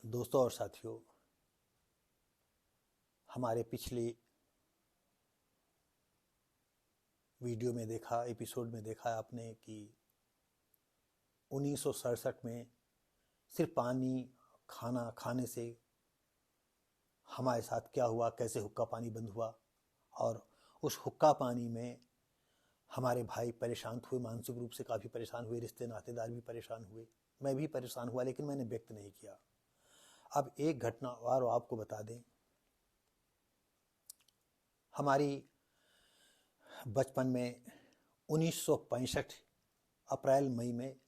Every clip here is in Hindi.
दोस्तों और साथियों, हमारे पिछली वीडियो में देखा, एपिसोड में देखा आपने कि 1967 में सिर्फ पानी खाना खाने से हमारे साथ क्या हुआ, कैसे हुक्का पानी बंद हुआ और उस हुक्का पानी में हमारे भाई परेशान हुए, मानसिक रूप से काफ़ी परेशान हुए, रिश्ते नातेदार भी परेशान हुए, मैं भी परेशान हुआ, लेकिन मैंने व्यक्त नहीं किया। अब एक घटना और आपको बता दें। हमारी बचपन में 1965 अप्रैल मई में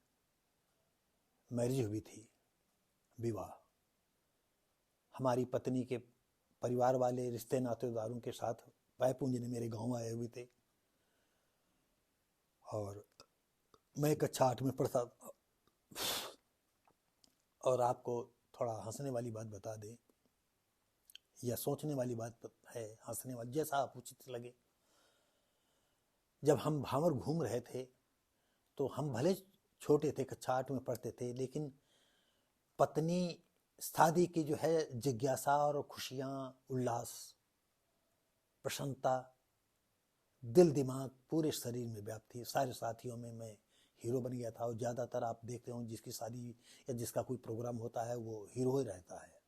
मैरिज हुई थी, विवाह। हमारी पत्नी के परिवार वाले रिश्ते नातेदारों के साथ पैर पूंजने मेरे गांव आए हुए थे और मैं कक्षा 8 में पढ़ता था। और आपको थोड़ा हंसने वाली बात बता दें या सोचने वाली बात है, हंसने वाली, जैसा आप उचित लगे। जब हम भांवर घूम रहे थे तो हम भले छोटे थे, कक्षा 8 में पढ़ते थे, लेकिन पत्नी शादी की जो है जिज्ञासा और खुशियाँ, उल्लास, प्रसन्नता दिल दिमाग पूरे शरीर में व्याप्त थी। सारे साथियों में मैं हीरो बन गया था और ज़्यादातर आप देखते हो जिसकी शादी या जिसका कोई प्रोग्राम होता है वो हीरो ही रहता है।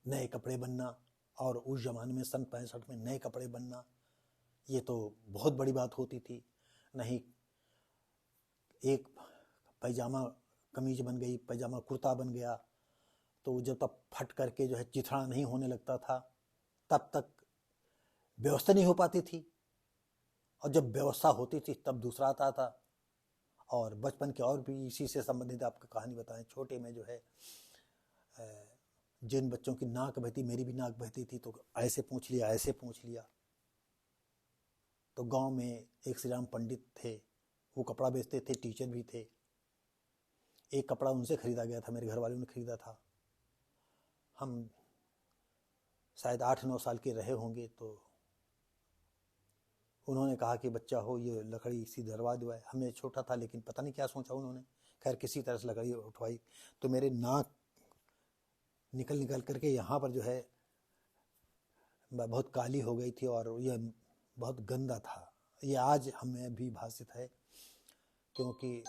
नए कपड़े बनना, और उस जमाने में सन 65 में नए कपड़े बनना ये तो बहुत बड़ी बात होती थी। नहीं एक पैजामा कमीज बन गई, पैजामा कुर्ता बन गया, तो जब तक फट करके जो है चिथड़ा नहीं होने लगता था तब तक व्यवस्था नहीं हो पाती थी, और जब व्यवस्था होती थी तब दूसरा आता था। और बचपन के और भी इसी से संबंधित आपको कहानी बताएं। छोटे में जो है जिन बच्चों की नाक बहती, मेरी भी नाक बहती थी, तो ऐसे पूछ लिया, ऐसे पूछ लिया। तो गांव में एक श्री राम पंडित थे, वो कपड़ा बेचते थे, टीचर भी थे। एक कपड़ा उनसे खरीदा गया था, मेरे घर वालों ने खरीदा था। हम शायद 8-9 साल के रहे होंगे, तो उन्होंने कहा कि बच्चा हो, ये लकड़ी इसी दरवा दो है। हमें छोटा था लेकिन पता नहीं क्या सोचा उन्होंने, खैर किसी तरह से लकड़ी उठवाई, तो मेरे नाक निकल निकल करके यहाँ पर जो है बहुत काली हो गई थी और यह बहुत गंदा था। ये आज हमें भी भाषित है, क्योंकि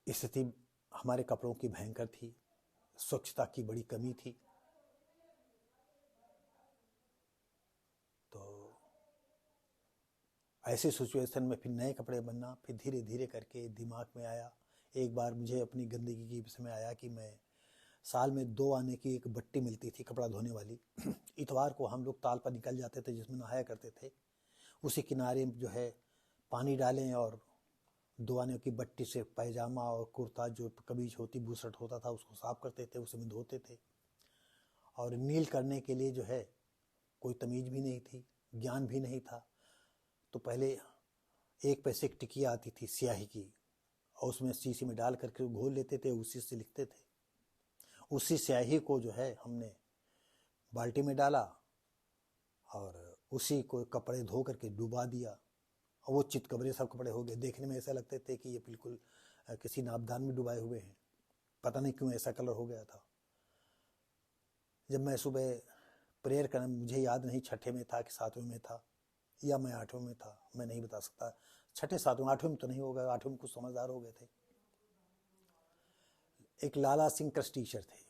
स्थिति हमारे कपड़ों की भयंकर थी, स्वच्छता की बड़ी कमी थी। तो ऐसे सिचुएशन में फिर नए कपड़े बनना, फिर धीरे धीरे करके दिमाग में आया। एक बार मुझे अपनी गंदगी की समय आया कि मैं साल में 2 आने की एक बट्टी मिलती थी कपड़ा धोने वाली। इतवार को हम लोग ताल पर निकल जाते थे जिसमें नहाया करते थे, उसी किनारे जो है पानी डालें और 2 आने की बट्टी से पैजामा और कुर्ता जो कमीज होती, बुशर्ट होता था, उसको साफ करते थे, उसे में धोते थे। और नील करने के लिए जो है कोई तमीज़ भी नहीं थी, ज्ञान भी नहीं था। तो पहले 1 पैसे की टिकिया आती थी स्याही की, और उसमें शीशी में डाल करके घोल लेते थे, उसी से लिखते थे। उसी स्याही को जो है हमने बाल्टी में डाला और उसी को कपड़े धो करके डुबा दिया, और वो चितकबरे सब कपड़े हो गए। देखने में ऐसा लगते थे कि ये बिल्कुल किसी नाबदान में डुबाए हुए हैं। पता नहीं क्यों ऐसा कलर हो गया था। जब मैं सुबह प्रेयर करना, मुझे याद नहीं 6ठे में था कि 7वें में था या मैं 8वें में था, मैं नहीं बता सकता। 6ठे 7वें 8वें में तो नहीं होगा, 8वें में कुछ समझदार हो गए थे। एक लाला सिंह कृष्ण टीचर थे,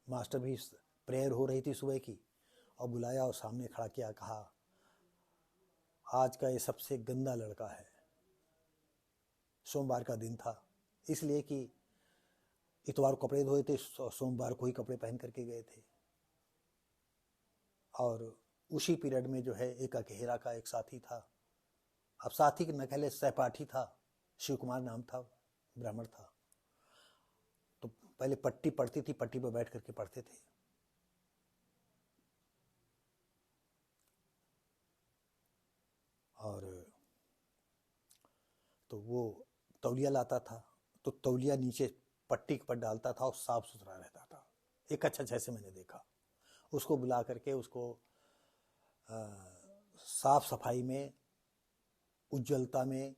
मास्टर भी, प्रेयर हो रही थी सुबह की, और बुलाया और सामने खड़ा किया, कहा आज का ये सबसे गंदा लड़का है। सोमवार का दिन था, इसलिए कि इतवार को कपड़े धोए थे, सोमवार को ही कपड़े पहन करके गए थे। और उसी पीरियड में जो है एक अकेहरा का एक साथी था, अब साथी न कहले सहपाठी था, शिव कुमार नाम था, ब्राह्मण था। तो पहले पट्टी पड़ती थी, पट्टी पर बैठ करके पढ़ते थे। और तो वो तौलिया लाता था, तो तौलिया नीचे पट्टी पर डालता था और साफ सुथरा रहता था। एक अच्छा जैसे मैंने देखा, उसको बुला करके उसको साफ सफाई में, उज्ज्वलता में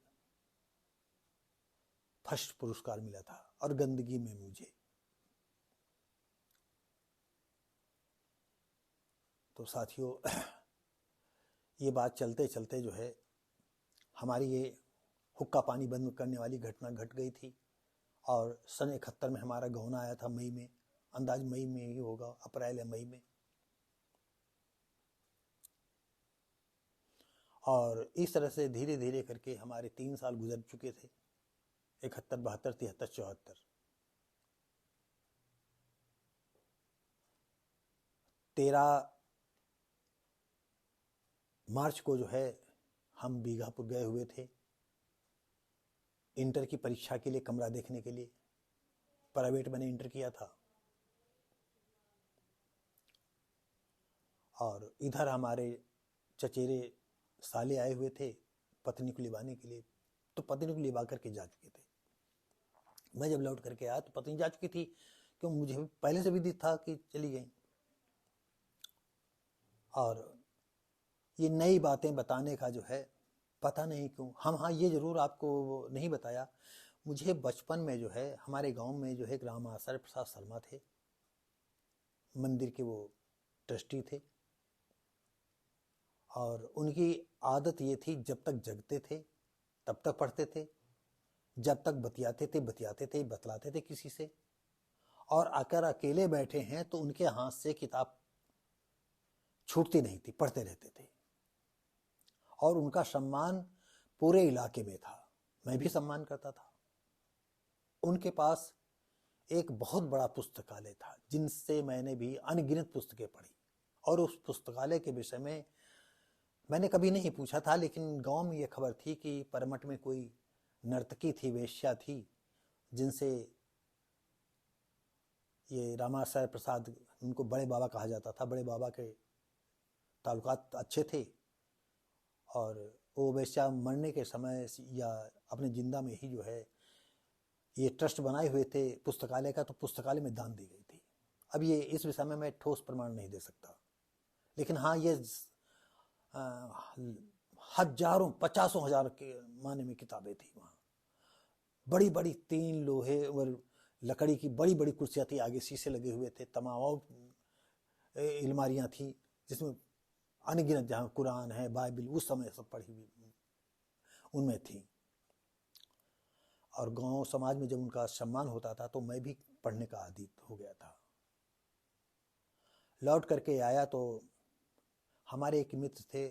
फर्स्ट पुरस्कार मिला था और गंदगी में मुझे। तो साथियों, ये बात चलते चलते जो है हमारी ये हुक्का पानी बंद करने वाली घटना घट गई थी। और सन 71 में हमारा गौना आया था मई में, अंदाज मई में ही होगा, अप्रैल या मई में। और इस तरह से धीरे धीरे करके हमारे 3 साल गुजर चुके थे, 71, 72, 73, 74। 13 मार्च को जो है हम बीघापुर गए हुए थे इंटर की परीक्षा के लिए, कमरा देखने के लिए। प्राइवेट मैंने इंटर किया था। और इधर हमारे चचेरे साले आए हुए थे पत्नी को लिवाने के लिए, तो पत्नी को लिवा करके जा चुके थे। मैं जब लौट करके आया तो पत्नी जा चुकी थी, क्यों मुझे पहले से भी दिख था कि चली गई। और ये नई बातें बताने का जो है पता नहीं क्यों हम, हाँ ये जरूर आपको नहीं बताया, मुझे बचपन में जो है हमारे गांव में जो है राम आचार्य प्रसाद शर्मा थे, मंदिर के वो ट्रस्टी थे। और उनकी आदत ये थी, जब तक जगते थे तब तक पढ़ते थे, जब तक बतियाते थे बतलाते थे किसी से, और अगर अकेले बैठे हैं तो उनके हाथ से किताब छूटती नहीं थी, पढ़ते रहते थे। और उनका सम्मान पूरे इलाके में था, मैं भी सम्मान करता था। उनके पास एक बहुत बड़ा पुस्तकालय था जिनसे मैंने भी अनगिनत पुस्तकें पढ़ी। और उस पुस्तकालय के विषय में मैंने कभी नहीं पूछा था, लेकिन गांव में ये खबर थी कि परमठ में कोई नर्तकी थी, वेश्या थी, जिनसे ये रामाचार्य प्रसाद, उनको बड़े बाबा कहा जाता था, बड़े बाबा के ताल्लुकात अच्छे थे। और वो वेश्या मरने के समय या अपने जिंदा में ही जो है ये ट्रस्ट बनाए हुए थे पुस्तकालय का, तो पुस्तकालय में दान दी गई थी। अब ये इस विषय में मैं ठोस प्रमाण नहीं दे सकता, लेकिन हाँ ये हजारों, 50,000 के माने में किताबें थी वहाँ। बड़ी बड़ी 3 लोहे और लकड़ी की बड़ी बड़ी कुर्सियाँ थी, आगे शीशे लगे हुए थे, तमाम अलमारियाँ थी जिसमें अनगिनत, जहाँ कुरान है, बाइबल उस समय सब पढ़ी हुई उनमें थी। और गांव समाज में जब उनका सम्मान होता था तो मैं भी पढ़ने का आदी हो गया था। लौट करके आया तो हमारे एक मित्र थे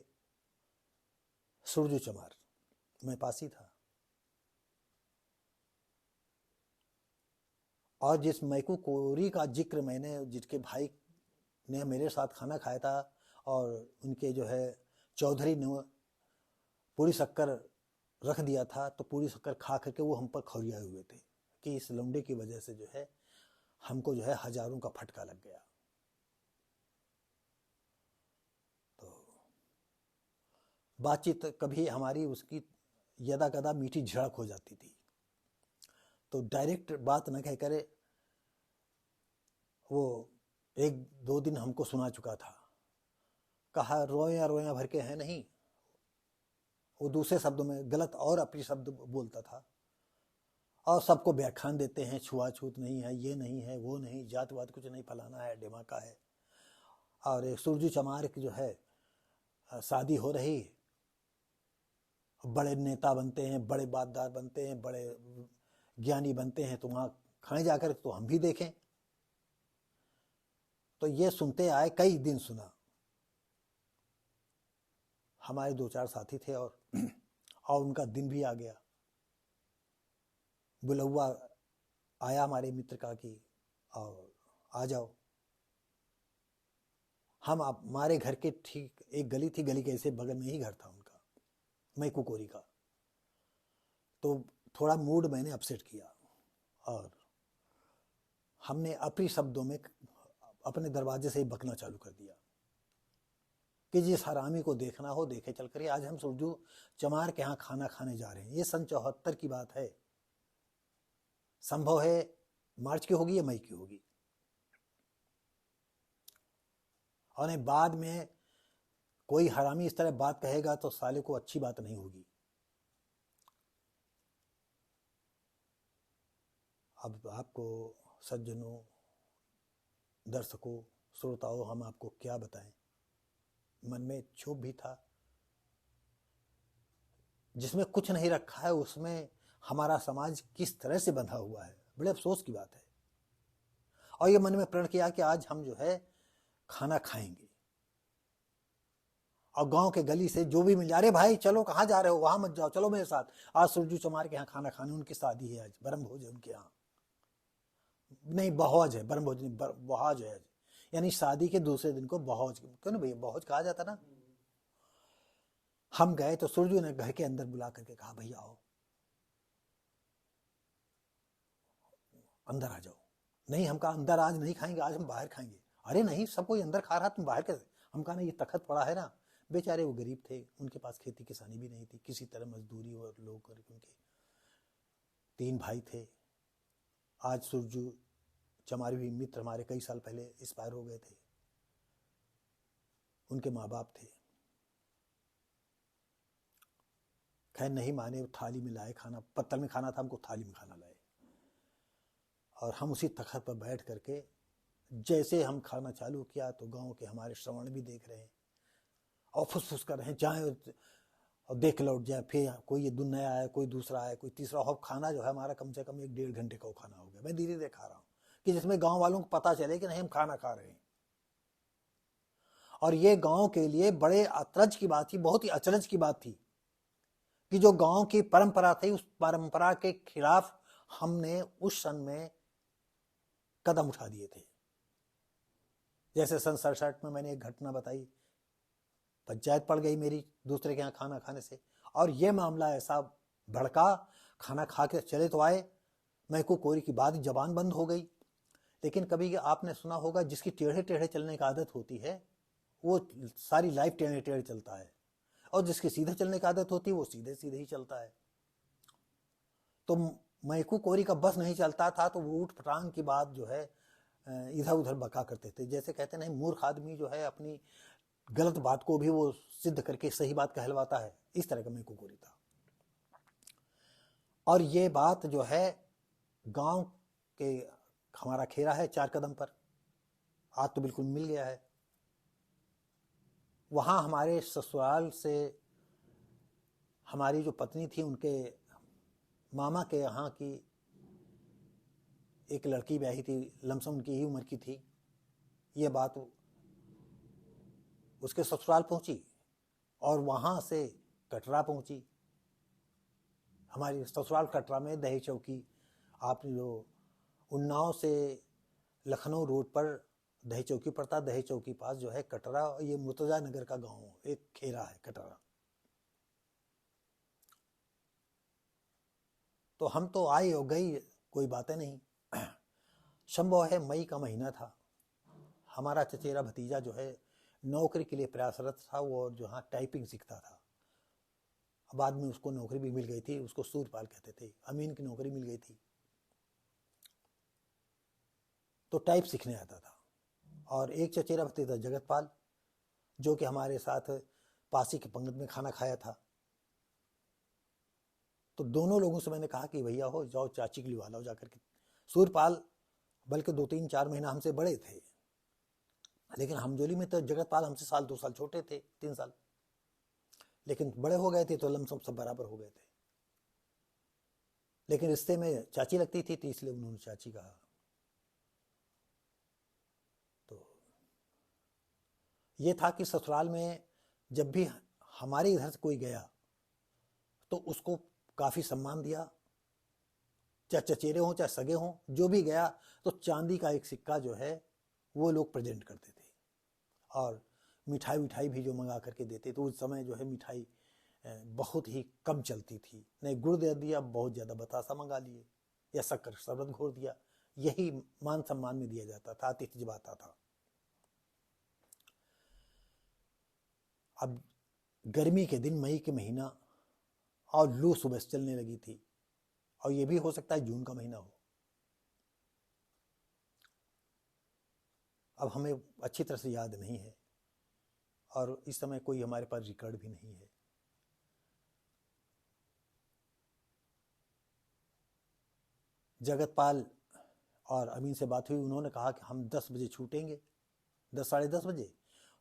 सुरजू चमार, मैं पास ही था। और जिस मैकू कोरी का जिक्र मैंने, जिसके भाई ने मेरे साथ खाना खाया था और उनके जो है चौधरी ने पूरी शक्कर रख दिया था, तो पूरी शक्कर खा करके वो हम पर खौरियाए हुए थे कि इस लौंडे की वजह से जो है हमको जो है हजारों का फटका लग गया। तो बातचीत कभी हमारी उसकी यदा कदा मीठी झड़क हो जाती थी, तो डायरेक्ट बात न कह करे वो 1-2 दिन हमको सुना चुका था। कहा रोया रोया भर के है नहीं, वो दूसरे शब्दों में गलत और अपनी शब्द बोलता था। और सबको व्याख्यान देते हैं, छुआछूत नहीं है, ये नहीं है, वो नहीं, जातवाद कुछ नहीं, फलाना है, ढिमाका है। और एक सुरजू चमार की जो है शादी हो रही, बड़े नेता बनते हैं, बड़े बातदार बनते हैं, बड़े ज्ञानी बनते हैं, तो वहाँ खाए जाकर तो हम भी देखें। तो ये सुनते आए, कई दिन सुना। हमारे 2-4 साथी थे और उनका दिन भी आ गया। बुलौआ आया हमारे मित्र का कि और आ जाओ। हम हमारे घर के ठीक एक गली थी, गली के ऐसे बगल में ही घर था उनका, मैकू कोरी का। तो थोड़ा मूड मैंने अपसेट किया और हमने अपनी शब्दों में अपने दरवाजे से ही बकना चालू कर दिया कि जिस हरामी को देखना हो देखे चल कर। आज हम सुरजू चमार के यहाँ खाना खाने जा रहे हैं। ये सन 74 की बात है, संभव है मार्च की होगी या मई की होगी। और नहीं बाद में कोई हरामी इस तरह बात कहेगा तो साले को अच्छी बात नहीं होगी। अब आपको सज्जनों, दर्शकों, श्रोताओं, हम आपको क्या बताएं, मन में क्षोभ भी था। जिसमें कुछ नहीं रखा है उसमें हमारा समाज किस तरह से बंधा हुआ है, बड़े अफसोस की बात है। और ये मन में प्रण किया कि आज हम जो है खाना खाएंगे, और गांव के गली से जो भी मिल जा, अरे भाई चलो कहाँ जा रहे हो, वहां मत जाओ, चलो मेरे साथ, आज सुरजू चमार के यहाँ खाना खाने, उनकी शादी है, आज ब्रह्म भोज है उनके यहाँ, नहीं बहौज है, ब्रह्म भोज नहीं, बहाज है, यानी शादी के दूसरे दिन को बहौज, क्यों ना भैया बहौज कहा जाता ना। हम गए तो सुरजू ने घर के अंदर बुला करके कहा, भैया आओ अंदर आ जाओ। नहीं, हम कहा अंदर आज नहीं खाएंगे, आज हम बाहर खाएंगे। अरे नहीं, सब कोई अंदर खा रहा, तुम बाहर कैसे? हम कहा ना, ये तखत पड़ा है ना, बेचारे वो गरीब थे, उनके पास खेती किसानी भी नहीं थी, किसी तरह मजदूरी और लोग करके, उनके 3 भाई थे। आज सुरजू चमारी भी मित्र हमारे कई साल पहले एक्सपायर हो गए थे, उनके माँ बाप थे। खैर नहीं माने, थाली में लाए खाना, पत्तल में खाना था, हमको थाली में खाना लाए, और हम उसी तखत पर बैठ करके जैसे हम खाना चालू किया तो गांव के हमारे श्रवण भी देख रहे हैं और फुसफुस कर रहे हैं, चाहे और देख लौट जाए, फिर कोई ये नया आया, कोई दूसरा आया, कोई तीसरा। और खाना जो है हमारा कम से कम 1-1.5 घंटे का वो खाना हो गया, मैं धीरे धीरे खा रहा हूँ, कि जिसमें गांव वालों को पता चले कि नहीं हम खाना खा रहे हैं। और ये गांव के लिए बड़े अचरज की बात थी, बहुत ही अचरज की बात थी, कि जो गांव की परंपरा थी, उस परंपरा के खिलाफ हमने उस सन में कदम उठा दिए थे। जैसे सन 67 में मैंने एक घटना बताई, पंचायत पड़ गई मेरी दूसरे के यहाँ खाना खाने से, और ये मामला ऐसा भड़का, खाना खा के चले तो आए, महकू कोरी की बात जबान बंद हो गई। लेकिन कभी आपने सुना होगा, जिसकी टेढ़े टेढ़े चलने की आदत होती है वो सारी लाइफ टेढ़े टेढ़े चलता है, और जिसकी सीधे चलने की आदत होती है वो सीधे सीधे ही चलता है। तो महकू कोरी का बस नहीं चलता था, तो वो ऊट पटांग की बात जो है इधर उधर बका करते थे। जैसे कहते नहीं, मूर्ख आदमी जो है अपनी गलत बात को भी वो सिद्ध करके सही बात कहलवाता है, इस तरह का महकू कोरी था। और ये बात जो है गांव के, हमारा खेरा है 4 कदम पर, आज तो बिल्कुल मिल गया है। वहां हमारे ससुराल से हमारी जो पत्नी थी, उनके मामा के यहाँ की एक लड़की ब्याही थी, लमसम उनकी ही उम्र की थी। ये बात उसके ससुराल पहुंची, और वहां से कटरा पहुंची। हमारी ससुराल कटरा में दही चौकी, आप जो उन्नाव से लखनऊ रोड पर दही चौकी पड़ता, दही चौकी पास जो है कटरा, ये मुर्तजा नगर का गांव एक खेरा है कटरा। तो हम तो आए और गई, कोई बातें नहीं। संभव है मई का महीना था, हमारा चचेरा भतीजा जो है नौकरी के लिए प्रयासरत था, वो जहाँ टाइपिंग सीखता था। बाद में उसको नौकरी भी मिल गई थी, उसको सूरपाल कहते थे, अमीन की नौकरी मिल गई थी, तो टाइप सीखने आता था। और एक चचेरा भतीजा जगतपाल, जो कि हमारे साथ पासी की पंगत में खाना खाया था। तो दोनों लोगों से मैंने कहा कि भैया हो जाओ चाची के लिवा लाओ जाकर के। सूरपाल बल्कि 2-3-4 महीना हमसे बड़े थे, लेकिन हमजोली में तो जगतपाल हमसे 1-2 साल छोटे थे, 3 साल, लेकिन बड़े हो गए थे तो लमसम सब बराबर हो गए थे। लेकिन रिश्ते में चाची लगती थी, तो इसलिए उन्होंने चाची कहा। तो ये था कि ससुराल में जब भी हमारे इधर से कोई गया तो उसको काफी सम्मान दिया, चाहे चचेरे हों चाहे सगे हों, जो भी गया तो चांदी का एक सिक्का जो है वो लोग प्रेजेंट करते थे, और मिठाई विठाई भी जो मंगा करके देते। तो उस समय जो है मिठाई बहुत ही कम चलती थी, नहीं गुड़ दे दिया, बहुत ज़्यादा बतासा मंगा लिए, या शक्कर शरबत घोर दिया, यही मान सम्मान में दिया जाता था, आतिथ्य जब आता था। अब गर्मी के दिन, मई के महीना, और लू सुबह से चलने लगी थी, और ये भी हो सकता है जून का महीना हो। अब हमें अच्छी तरह से याद नहीं है, और इस समय कोई हमारे पास रिकॉर्ड भी नहीं है। जगतपाल और अमीन से बात हुई, उन्होंने कहा कि हम 10 बजे छूटेंगे, 10 साढ़े 10 बजे,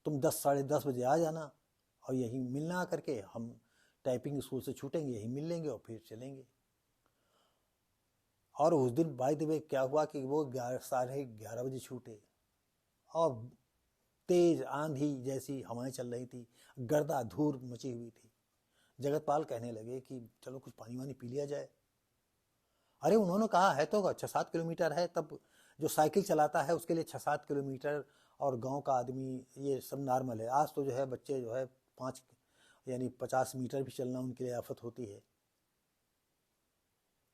तुम 10 साढ़े 10 बजे आ जाना और यहीं मिलना करके, हम टाइपिंग स्कूल से छूटेंगे, यहीं मिल लेंगे और फिर चलेंगे। और उस दिन बाय द वे क्या हुआ कि वो 11 बजे छूटे और तेज आंधी जैसी हवाएं चल रही थी, गर्दा धूल मची हुई थी। जगतपाल कहने लगे कि चलो कुछ पानी वानी पी लिया जाए। अरे उन्होंने कहा है तो 6-7 किलोमीटर है, तब जो साइकिल चलाता है उसके लिए 6-7 किलोमीटर और गांव का आदमी ये सब नॉर्मल है। आज तो जो है बच्चे जो है 5 यानी 50 मीटर भी चलना उनके लिए आफत होती है।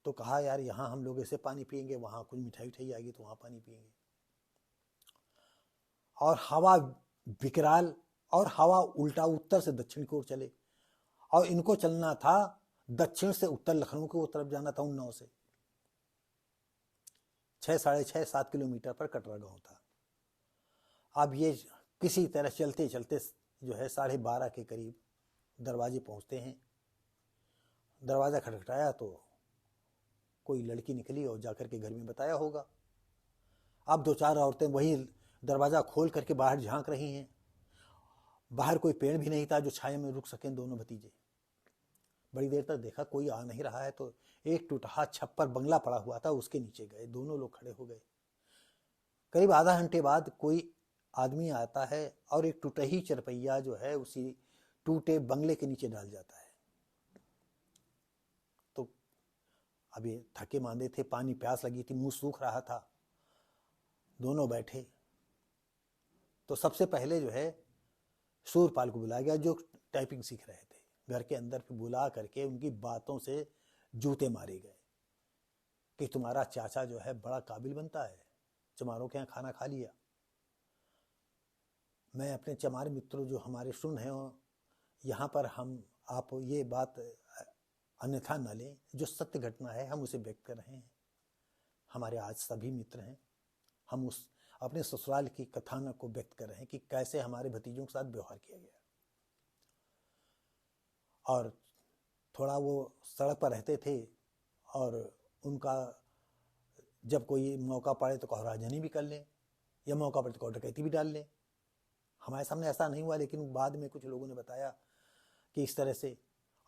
तो कहा यार यहाँ हम लोग ऐसे पानी पियेंगे, वहाँ कुछ मिठाई उठाई आएगी तो वहाँ पानी पियेंगे। और हवा विकराल, और हवा उल्टा उत्तर से दक्षिण की ओर चले, और इनको चलना था दक्षिण से उत्तर, लखनऊ की तरफ जाना था उन्नाव से। 6 साढ़े 6-7 किलोमीटर पर कटरा गांव था। अब ये किसी तरह चलते चलते जो है 12:30 के करीब दरवाजे पहुंचते हैं। दरवाज़ा खटखटाया तो कोई लड़की निकली और जाकर के घर में बताया होगा। अब 2-4 औरतें वही दरवाज़ा खोल करके बाहर झांक रही हैं। बाहर कोई पेड़ भी नहीं था जो छाया में रुक सकें दोनों भतीजे। बड़ी देर तक देखा कोई आ नहीं रहा है तो एक टूटा छप्पर बंगला पड़ा हुआ था, उसके नीचे गए, दोनों लोग खड़े हो गए। करीब आधा घंटे बाद कोई आदमी आता है और एक टूटा ही चरपैया जो है उसी टूटे बंगले के नीचे डाल जाता है। तो अभी थके मांदे थे, पानी प्यास लगी थी, मुंह सूख रहा था, दोनों बैठे। तो सबसे पहले जो है सूरपाल को बुलाया गया जो टाइपिंग सीख रहे थे। घर के अंदर फिर बुला करके उनकी बातों से जूते मारे गए कि तुम्हारा चाचा जो है बड़ा काबिल बनता है, चमारों के यहाँ खाना खा लिया। मैं अपने चमार मित्रों जो हमारे सुन हैं यहाँ पर हम आप ये बात अन्यथा न लें, जो सत्य घटना है हम उसे व्यक्त कर रहे हैं। हमारे आज सभी मित्र हैं, हम उस अपने ससुराल की कथानक को व्यक्त कर रहे हैं कि कैसे हमारे भतीजों के साथ व्यवहार किया गया। और थोड़ा वो सड़क पर रहते थे और उनका जब कोई मौका पड़े तो कहराजनी भी कर लें या मौका पड़े तो डकैती भी डाल लें। हमारे सामने ऐसा नहीं हुआ, लेकिन बाद में कुछ लोगों ने बताया कि इस तरह से,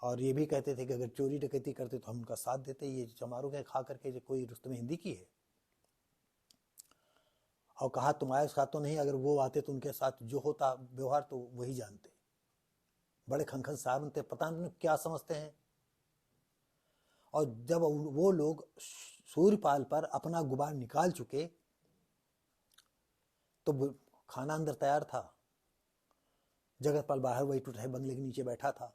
और ये भी कहते थे कि अगर चोरी डकैती करते तो हम उनका साथ देते। ये चमारों के खा करके जो कोई रुस्तम हिंदी की है। और कहा तुम्हारे साथ तो नहीं, अगर वो आते तो उनके साथ जो होता व्यवहार तो वही जानते। बड़े खनखन साहब बनते, पता नहीं क्या समझते हैं। और जब वो लोग सूर्यपाल पर अपना गुबार निकाल चुके तो खाना अंदर तैयार था। जगतपाल बाहर वही टूटे बंगले के नीचे बैठा था,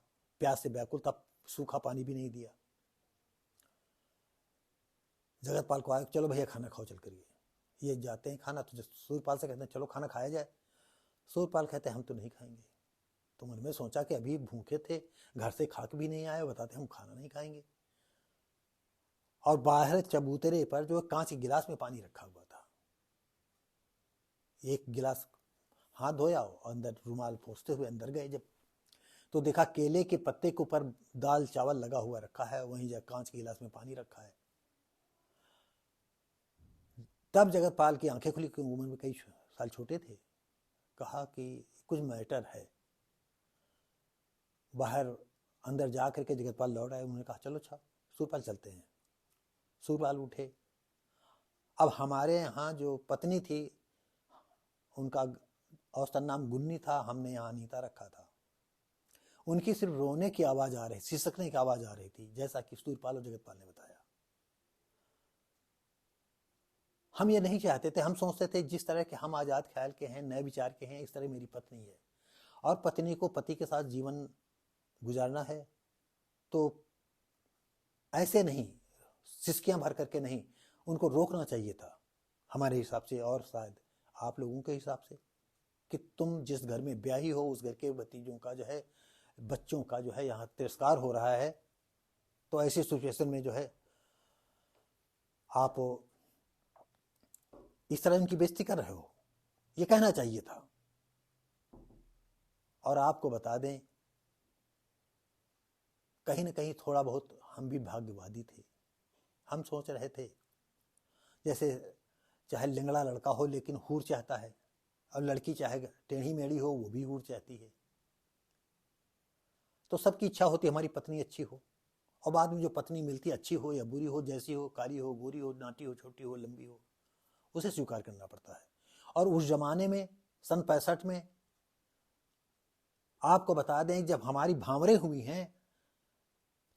प्यास से व्याकुल था, सूखा पानी भी नहीं दिया। जगतपाल को आया, चलो भैया खाना खाओ चल करिए। ये जाते हैं खाना, तो सूर्यपाल से कहते हैं चलो खाना खाया जाए। सूर्यपाल कहते हैं हम तो नहीं खाएंगे। तो मन में सोचा कि अभी भूखे थे, घर से खा के भी नहीं आए, बताते हम खाना नहीं खाएंगे। और बाहर चबूतरे पर जो कांच के गिलास में पानी रखा हुआ था, एक गिलास हाथ धोया और अंदर रुमाल पोंछते हुए अंदर गए। जब तो देखा केले के पत्ते के ऊपर दाल चावल लगा हुआ रखा है, वहीं जब कांच के गिलास में पानी रखा है। तब जगतपाल की आंखें खुली, उम्र में कई साल छोटे थे। कहा कि कुछ मैटर है। बाहर अंदर जा करके जगतपाल लौट आए। उन्होंने कहा चलो अच्छा सूरपाल चलते हैं। सूरपाल उठे। अब हमारे यहाँ जो पत्नी थी उनका औसतन नाम गुन्नी था, हमने यहाँ अनीता रखा था। उनकी सिर्फ रोने की आवाज आ रही, सिसकने की आवाज आ रही थी, जैसा कि सूरपाल और जगतपाल ने बताया। हम ये नहीं चाहते थे, हम सोचते थे जिस तरह के हम आजाद ख्याल के हैं, नए विचार के हैं, इस तरह मेरी पत्नी है और पत्नी को पति के साथ जीवन गुजारना है तो ऐसे नहीं सिसकियां भर करके नहीं, उनको रोकना चाहिए था हमारे हिसाब से और शायद आप लोगों के हिसाब से, कि तुम जिस घर में ब्याही हो उस घर के भतीजों का जो है, बच्चों का जो है यहाँ तिरस्कार हो रहा है। तो ऐसी सिचुएशन में जो है आप इस तरह इनकी बेइज्जती कर रहे हो, ये कहना चाहिए था। और आपको बता दें, कहीं ना कहीं थोड़ा बहुत हम भी भाग्यवादी थे। हम सोच रहे थे जैसे चाहे लिंगड़ा लड़का हो लेकिन हूर चाहता है, और लड़की चाहे टेढ़ी मेढ़ी हो वो भी हूर चाहती है। तो सबकी इच्छा होती है हमारी पत्नी अच्छी हो, और बाद में जो पत्नी मिलती है अच्छी हो या बुरी हो, जैसी हो, काली हो, गोरी हो, नाटी हो, छोटी हो, लंबी हो, उसे स्वीकार करना पड़ता है। और उस जमाने में सन 65 में आपको बता दें जब हमारी भांवरें हुई हैं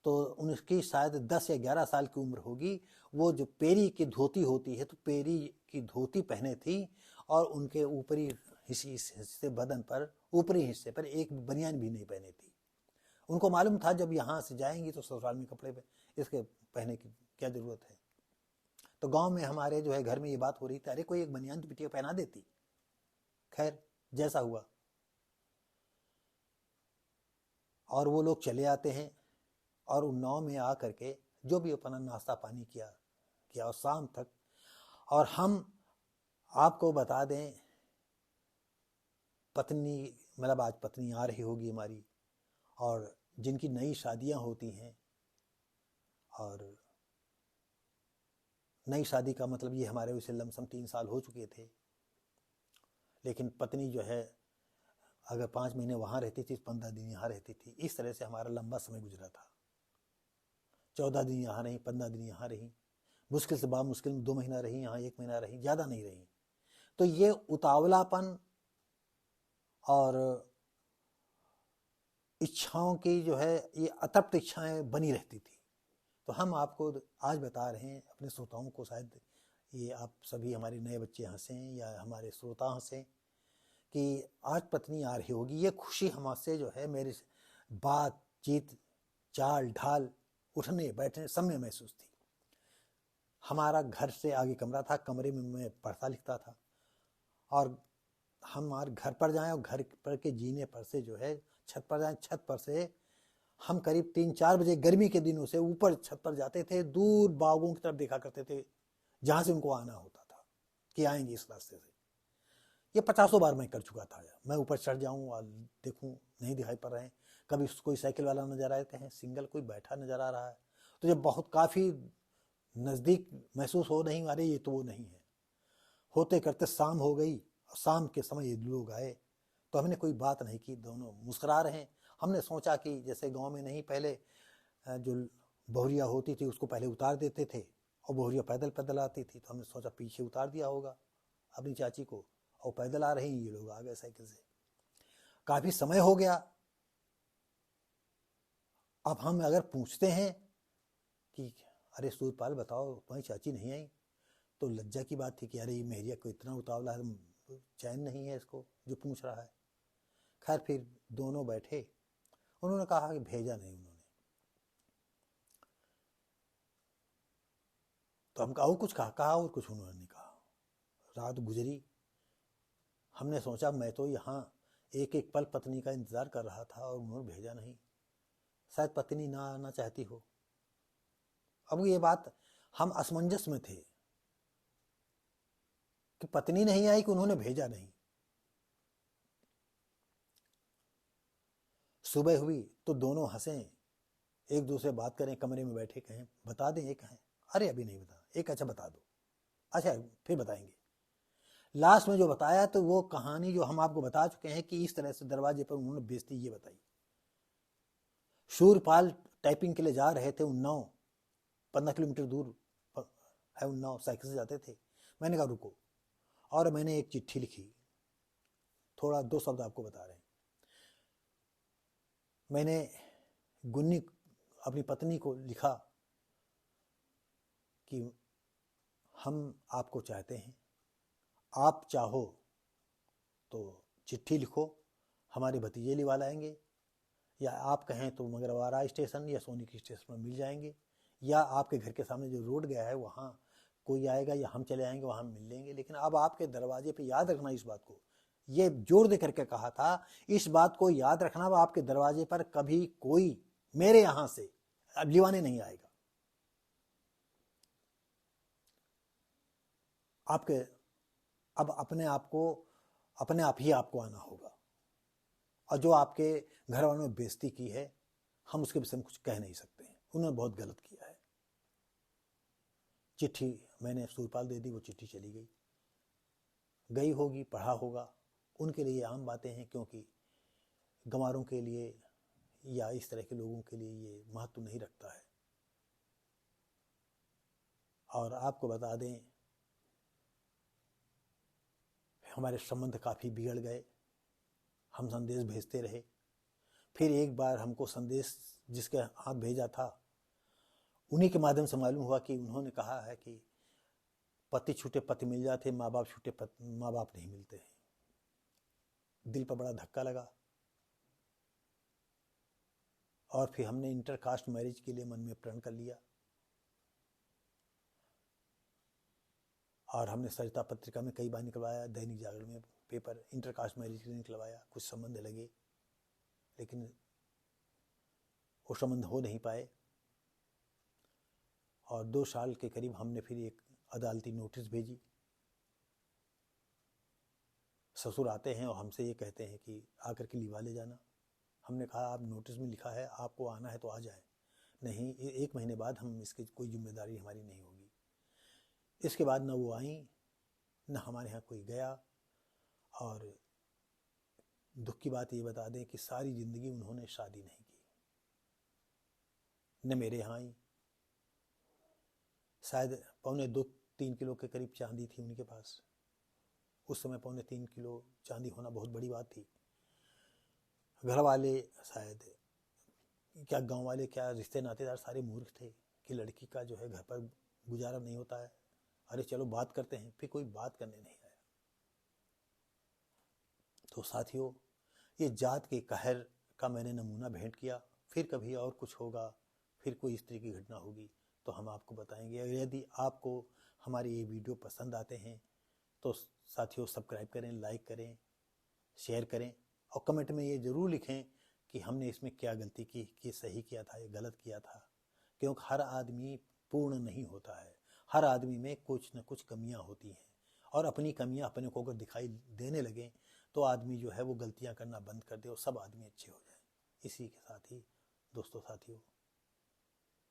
तो उनकी शायद 10 या 11 साल की उम्र होगी। वो जो पेरी की धोती होती है तो पेरी की धोती पहने थी, और उनके ऊपरी हिस्से बदन पर, ऊपरी हिस्से पर एक बनियान भी नहीं पहने थी। उनको मालूम था जब यहाँ से जाएंगी तो ससुराल में कपड़े इसके पहने की क्या जरूरत है। तो गांव में हमारे जो है घर में ये बात हो रही थी, अरे कोई एक बनियान तो बिटिया पहना देती। खैर जैसा हुआ, और वो लोग चले आते हैं और उन्नाव में आ करके जो भी अपना नाश्ता पानी किया और शाम तक। और हम आपको बता दें पत्नी, मतलब आज पत्नी आ रही होगी हमारी, और जिनकी नई शादियां होती हैं, और नई शादी का मतलब ये हमारे उसे लमसम 3 साल हो चुके थे, लेकिन पत्नी जो है अगर 5 महीने वहाँ रहती थी, 15 दिन यहाँ रहती थी। इस तरह से हमारा लंबा समय गुजरा था। 14 दिन यहाँ रही, 15 दिन यहाँ रही, मुश्किल से मुश्किल में 2 महीना रही यहाँ, 1 महीना रही, ज़्यादा नहीं रही। तो ये उतावलापन और इच्छाओं की जो है ये अतृप्त इच्छाएं बनी रहती थी। तो हम आपको आज बता रहे हैं अपने श्रोताओं को, शायद ये आप सभी हमारे नए बच्चे हंसें या हमारे श्रोता हंसें कि आज पत्नी आ रही होगी। ये खुशी हमसे जो है मेरी बातचीत, चाल ढाल, उठने बैठने सब में महसूस थी। हमारा घर से आगे कमरा था, कमरे में मैं पढ़ता लिखता था, और हमारे घर पर जाएं और घर पर के जीने पर से जो है छत पर जाएं, छत पर से हम करीब 3-4 बजे गर्मी के दिनों से ऊपर छत पर जाते थे, दूर बागों की तरफ देखा करते थे जहां से उनको आना होता था कि आएंगे इस रास्ते से। ये 50 बार मैं कर चुका था। मैं ऊपर चढ़ जाऊं और देखूं नहीं दिखाई पड़ रहे हैं, कभी कोई साइकिल वाला नजर आते हैं, सिंगल कोई बैठा नजर आ रहा है, तो जब बहुत काफी नजदीक महसूस हो, नहीं अरे ये तो वो नहीं है। होते करते शाम हो गई, और शाम के समय ये लोग आए तो हमने कोई बात नहीं की, दोनों मुस्कुरा रहे हैं। हमने सोचा कि जैसे गांव में नहीं, पहले जो बहुरिया होती थी उसको पहले उतार देते थे, और बहुरिया पैदल पैदल आती थी, तो हमने सोचा पीछे उतार दिया होगा अपनी चाची को, और पैदल आ रही, ये लोग आ गए साइकिल से। काफी समय हो गया। अब हम अगर पूछते हैं कि अरे सूरपाल बताओ तुम्हारी चाची नहीं आई, तो लज्जा की बात थी कि अरे ये मेहरिया को इतना उतावला है, चैन नहीं है इसको जो पूछ रहा है। खैर फिर दोनों बैठे, उन्होंने कहा कि भेजा नहीं उन्होंने। तो हम कहा कुछ कहा और कुछ उन्होंने नहीं कहा। रात गुजरी, हमने सोचा मैं तो यहाँ एक एक पल पत्नी का इंतजार कर रहा था और उन्होंने भेजा नहीं, शायद पत्नी ना आना चाहती हो। अब ये बात हम असमंजस में थे कि पत्नी नहीं आई कि उन्होंने भेजा नहीं। सुबह हुई तो दोनों हंसे, एक दूसरे बात करें, कमरे में बैठे, कहें बता दें, एक कहें अरे अभी नहीं बता, एक अच्छा बता दो, अच्छा फिर बताएंगे। लास्ट में जो बताया तो वो कहानी जो हम आपको बता चुके हैं कि इस तरह से दरवाजे पर उन्होंने बेइज्जती ये बताई। शूरपाल टाइपिंग के लिए जा रहे थे उन्नाव, 15 किलोमीटर दूर है उन्नाव, साइकिल से जाते थे। मैंने कहा रुको, और मैंने एक चिट्ठी लिखी, थोड़ा 2 शब्द आपको बता रहे हैं। मैंने गुन्नी अपनी पत्नी को लिखा कि हम आपको चाहते हैं, आप चाहो तो चिट्ठी लिखो, हमारे भतीजे लिवा लाएंगे, या आप कहें तो मगरवाड़ा स्टेशन या सोनी की स्टेशन पर मिल जाएंगे, या आपके घर के सामने जो रोड गया है वहाँ कोई आएगा, या हम चले आएंगे वहाँ मिल लेंगे। लेकिन अब आपके दरवाजे पे याद रखना इस बात को, ये जोर दे करके कहा था, इस बात को याद रखना, अब आपके दरवाजे पर कभी कोई मेरे यहां से अब लिवाने नहीं आएगा। आपके अब अपने आप ही आपको आना होगा। और जो आपके घर वालों ने बेइज्जती की है, हम उसके विषय में कुछ कह नहीं सकते हैं। उन्होंने बहुत गलत किया है। चिट्ठी मैंने सूरपाल दे दी, वो चिट्ठी चली गई, गई होगी, पढ़ा होगा, उनके लिए आम बातें हैं, क्योंकि गंवारों के लिए या इस तरह के लोगों के लिए ये महत्व नहीं रखता है। और आपको बता दें, हमारे संबंध काफ़ी बिगड़ गए। हम संदेश भेजते रहे, फिर एक बार हमको संदेश जिसके हाथ भेजा था उन्हीं के माध्यम से मालूम हुआ कि उन्होंने कहा है कि पति छूटे पति मिल जाते, माँ बाप छूटे माँ बाप नहीं मिलते हैं। दिल पर बड़ा धक्का लगा और फिर हमने इंटरकास्ट मैरिज के लिए मन में प्रण कर लिया और हमने सरिता पत्रिका में कई बार निकलवाया, दैनिक जागरण में पेपर इंटरकास्ट मैरिज के लिए निकलवाया। कुछ संबंध लगे, लेकिन वो संबंध हो नहीं पाए और 2 साल के करीब हमने फिर एक अदालती नोटिस भेजी। ससुर आते हैं और हमसे ये कहते हैं कि आकर के लिवा ले जाना। हमने कहा आप नोटिस में लिखा है, आपको आना है तो आ जाए, नहीं 1 महीने बाद हम इसकी कोई जिम्मेदारी हमारी नहीं होगी। इसके बाद न वो आई, न हमारे यहाँ कोई गया। और दुख की बात ये बता दें कि सारी ज़िंदगी उन्होंने शादी नहीं की, न मेरे यहाँ आई। शायद 2.25-3 किलो के करीब चांदी थी उनके पास। उस समय 2.25 किलो चांदी होना बहुत बड़ी बात थी। घर वाले शायद क्या, गांव वाले क्या, रिश्ते नातेदार सारे मूर्ख थे कि लड़की का जो है घर पर गुजारा नहीं होता है, अरे चलो बात करते हैं। फिर कोई बात करने नहीं आया। तो साथियों, ये जात के कहर का मैंने नमूना भेंट किया। फिर कभी और कुछ होगा, फिर कोई इस तरह की घटना होगी तो हम आपको बताएंगे। यदि आपको हमारे ये वीडियो पसंद आते हैं तो साथियों सब्सक्राइब करें, लाइक करें, शेयर करें और कमेंट में ये ज़रूर लिखें कि हमने इसमें क्या गलती की, कि सही किया था या गलत किया था। क्योंकि हर आदमी पूर्ण नहीं होता है, हर आदमी में कुछ न कुछ कमियां होती हैं और अपनी कमियां अपने को अगर दिखाई देने लगें तो आदमी जो है वो गलतियां करना बंद कर दे और सब आदमी अच्छे हो जाए। इसी के साथ ही दोस्तों, साथियों,